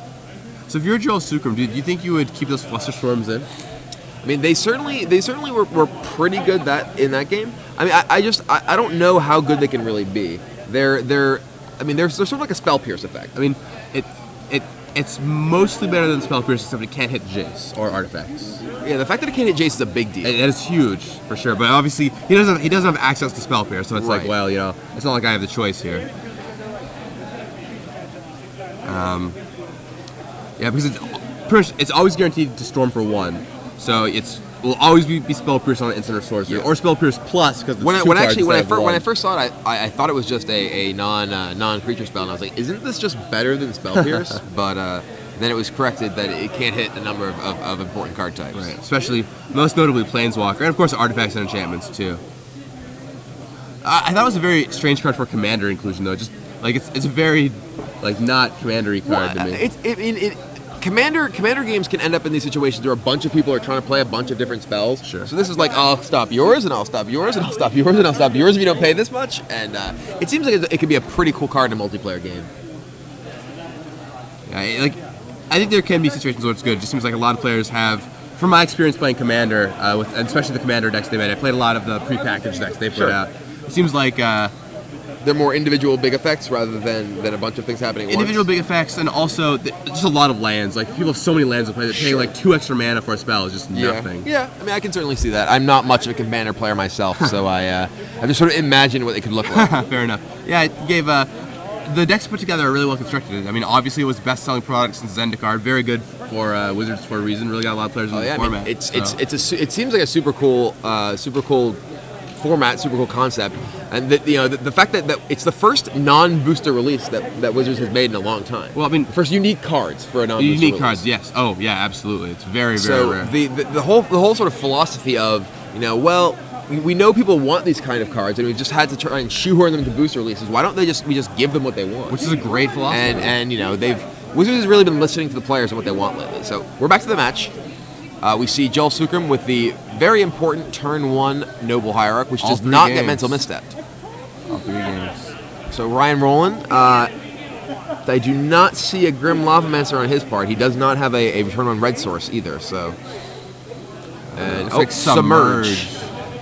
Speaker 2: So if you're Joel Sukhram, do you think you would keep those Flusterstorms in?
Speaker 1: They certainly were pretty good in that game. I don't know how good they can really be. They're sort of like a Spell Pierce effect.
Speaker 2: It's mostly better than Spell Pierce, except it can't hit Jace or artifacts.
Speaker 1: Yeah, the fact that it can't hit Jace is a big deal.
Speaker 2: That is huge for sure. But obviously he doesn't have access to Spell Pierce, so it's
Speaker 1: right.
Speaker 2: like, well, it's not like I have the choice here. Yeah, because it's always guaranteed to storm for 1. So will always be Spell Pierce on an instant or sorcery, or Spell Pierce plus because
Speaker 1: when I first saw it, I thought it was just a non-creature spell, and I was like, isn't this just better than Spell Pierce? But then it was corrected that it can't hit a number of important card types,
Speaker 2: right? Especially most notably Planeswalker, and of course artifacts and enchantments too. I thought it was a very strange card for Commander inclusion though. Just like it's a very not Commander-y card to me.
Speaker 1: Commander games can end up in these situations where a bunch of people are trying to play a bunch of different spells.
Speaker 2: Sure.
Speaker 1: So this is like, I'll stop yours, and I'll stop yours, and I'll stop yours, and I'll stop yours if you don't pay this much. And it seems like it could be a pretty cool card in a multiplayer game.
Speaker 2: Yeah, I think there can be situations where it's good. It just seems like a lot of players have, from my experience playing Commander, and especially the Commander decks they made. I played a lot of the prepackaged decks they put out. It seems like
Speaker 1: they're more individual big effects rather than a bunch of things happening at once.
Speaker 2: Individual big effects, and also just a lot of lands. Like people have so many lands to play that paying 2 extra mana for a spell is just nothing.
Speaker 1: Yeah, I can certainly see that. I'm not much of a Commander player myself, so I just sort of imagine what it could look like.
Speaker 2: Fair enough. Yeah, it gave the decks put together are really well constructed. Obviously it was best-selling product since Zendikar. Very good for Wizards for a reason. Really got a lot of players in the format.
Speaker 1: It seems like a super cool format, super cool concept, and the fact that it's the first non-booster release that Wizards has made in a long time.
Speaker 2: Well,
Speaker 1: first unique cards for a non-booster
Speaker 2: unique
Speaker 1: release.
Speaker 2: cards, yes. Oh, yeah, absolutely. It's very, very rare.
Speaker 1: The whole sort of philosophy of we know people want these kind of cards, and we've just had to try and shoehorn them into booster releases. Why don't we just give them what they want?
Speaker 2: Which is a great philosophy.
Speaker 1: And Wizards has really been listening to the players and what they want lately. So we're back to the match. We see Joel Sukhram with the very important turn 1 Noble Hierarch, which does not get Mental Misstepped.
Speaker 2: All 3 games.
Speaker 1: So Ryan Rolen, I do not see a Grim Lavamancer on his part. He does not have a return 1 red source either. So
Speaker 2: Submerge.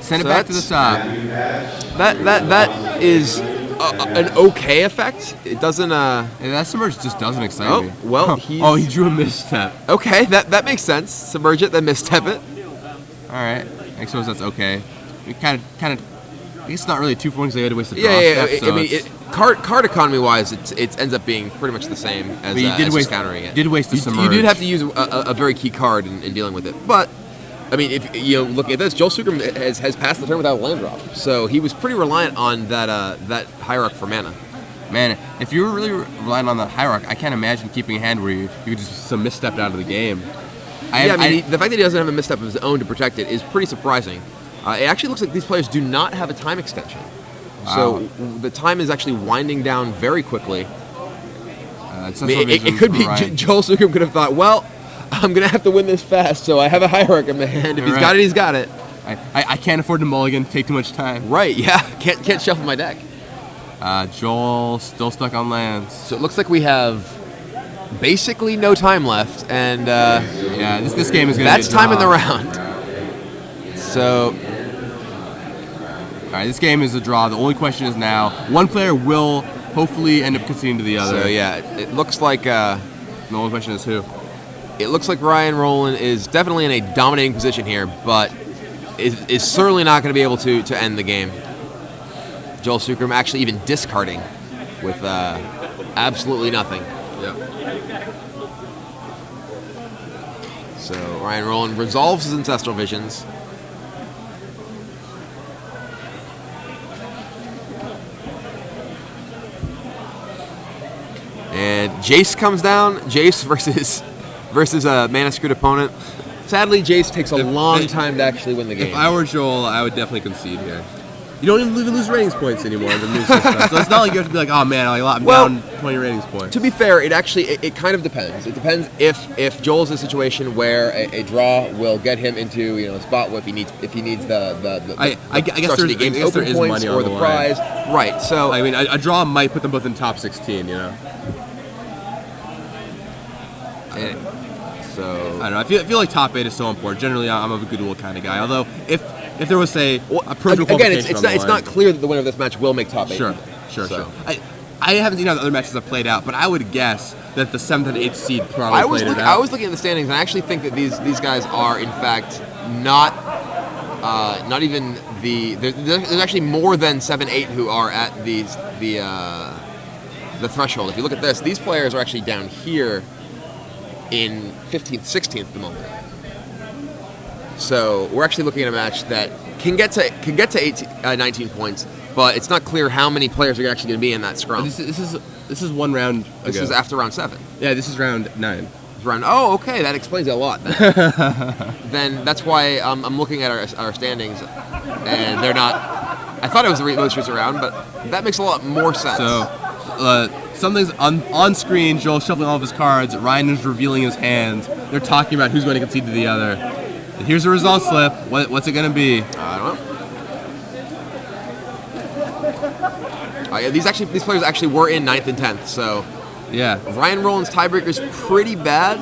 Speaker 2: Send it back to the top.
Speaker 1: That is an okay effect. It doesn't.
Speaker 2: And that submerge just doesn't excite
Speaker 1: Oh
Speaker 2: me.
Speaker 1: well,
Speaker 2: he drew a misstep.
Speaker 1: Okay, that makes sense. Submerge it, then misstep it.
Speaker 2: All right, I suppose that's okay. We kind of. I guess it's not really 2 for 1 because they had to waste the draw
Speaker 1: Yeah.
Speaker 2: step. So
Speaker 1: I mean, card economy wise, it ends up being pretty much the same as, just countering it.
Speaker 2: Did waste the submerge.
Speaker 1: You did have to use a very key card in dealing with it, but I mean, if looking at this, Joel Sukhram has passed the turn without a land drop, so he was pretty reliant on that Hierarch for mana.
Speaker 2: Man, if you were really relying on the Hierarch, I can't imagine keeping a hand where you could just misstepped out of the game.
Speaker 1: The fact that he doesn't have a misstep of his own to protect it is pretty surprising. It actually looks like these players do not have a time extension.
Speaker 2: Wow.
Speaker 1: So the time is actually winding down very quickly.
Speaker 2: It
Speaker 1: could be Joel Sukhram could have thought, well, I'm going to have to win this fast, so I have a Hierarch in my hand. If he's got it, he's got it.
Speaker 2: I can't afford to mulligan, take too much time.
Speaker 1: Right, yeah. Can't shuffle my deck.
Speaker 2: Joel still stuck on lands.
Speaker 1: So it looks like we have basically no time left, and
Speaker 2: this game is going to be
Speaker 1: that's time in the round. So...
Speaker 2: All right, this game is a draw. The only question is now, one player will hopefully end up conceding to the other.
Speaker 1: So yeah, it looks like
Speaker 2: the only question is who.
Speaker 1: It looks like Ryan Rolen is definitely in a dominating position here, but is certainly not going to be able to end the game. Joel Sukhram actually even discarding with absolutely nothing.
Speaker 2: Yep.
Speaker 1: So Ryan Rolen resolves his Ancestral Visions. And Jace comes down. Jace versus a mana screwed opponent. Sadly, Jace takes a long time to actually win the game.
Speaker 2: If I were Joel, I would definitely concede here. You don't even lose ratings points anymore in the new system. So it's not like you have to be like, oh man, I'm down 20 ratings points.
Speaker 1: To be fair, it kind of depends. It depends if Joel's in a situation where a draw will get him into a spot where if he needs the
Speaker 2: I guess there is money on
Speaker 1: or the prize. Right. So
Speaker 2: I mean, a draw might put them both in top 16.
Speaker 1: So
Speaker 2: I don't know. I feel like top 8 is so important. Generally, I'm a good duel kind of guy. Although if there was a pro
Speaker 1: again, it's not clear that the winner of this match will make top 8.
Speaker 2: Sure. I haven't seen how the other matches have played out, but I would guess that the 7th and 8th seed probably played it out.
Speaker 1: I was looking at the standings, and I actually think that these guys are in fact not even the. There's actually more than 7-8 who are at the threshold. If you look at this, these players are actually down here in 15th, 16th at the moment. So we're actually looking at a match that can get to 19 points, but it's not clear how many players are actually going to be in that scrum.
Speaker 2: This is one round ago.
Speaker 1: This is after round 7.
Speaker 2: Yeah, this is round 9.
Speaker 1: Oh, okay, that explains a lot. Then that's why I'm looking at our standings, and they're not. I thought it was the most recent round, but that makes a lot more sense.
Speaker 2: So something's on screen. Joel shuffling all of his cards. Ryan is revealing his hand. They're talking about who's going to concede to the other. Here's the result slip. What's it going to be?
Speaker 1: I don't know. These players actually were in 9th and 10th, so
Speaker 2: yeah.
Speaker 1: Ryan Rolen's tiebreaker is pretty bad.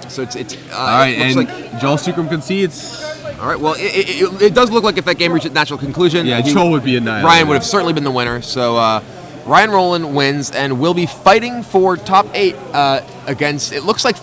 Speaker 1: So it's
Speaker 2: all right,
Speaker 1: it looks
Speaker 2: and
Speaker 1: like
Speaker 2: Joel Sukhram concedes.
Speaker 1: All right. Well, it does look like if that game reached its natural conclusion,
Speaker 2: Joel would be annihilated.
Speaker 1: Ryan would have certainly been the winner. So Ryan Rolen wins and will be fighting for top 8 against. It looks like